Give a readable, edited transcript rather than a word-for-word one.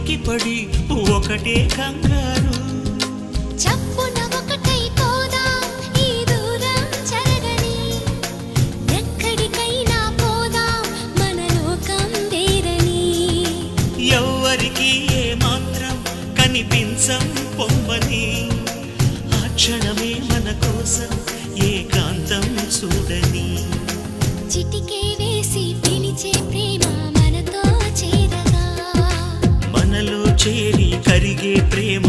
ఉలికిపడి ఒకటే కంగారు. చప్పున ఒకటై పోదాం ఈ దూరం చెరగని, ఎక్కడికైనా పోదాం మన లోకం వేరని. ఎవ్వరికి ఏ మాత్రం కనిపించం పొమ్మని, ఆ క్షణమే మన కోసం ఏకాంతం చూడని. చిటికే వేసి పిలిచే ప్రేమ మనతో చేరగా, మనలో చేరి కరిగే ప్రేమ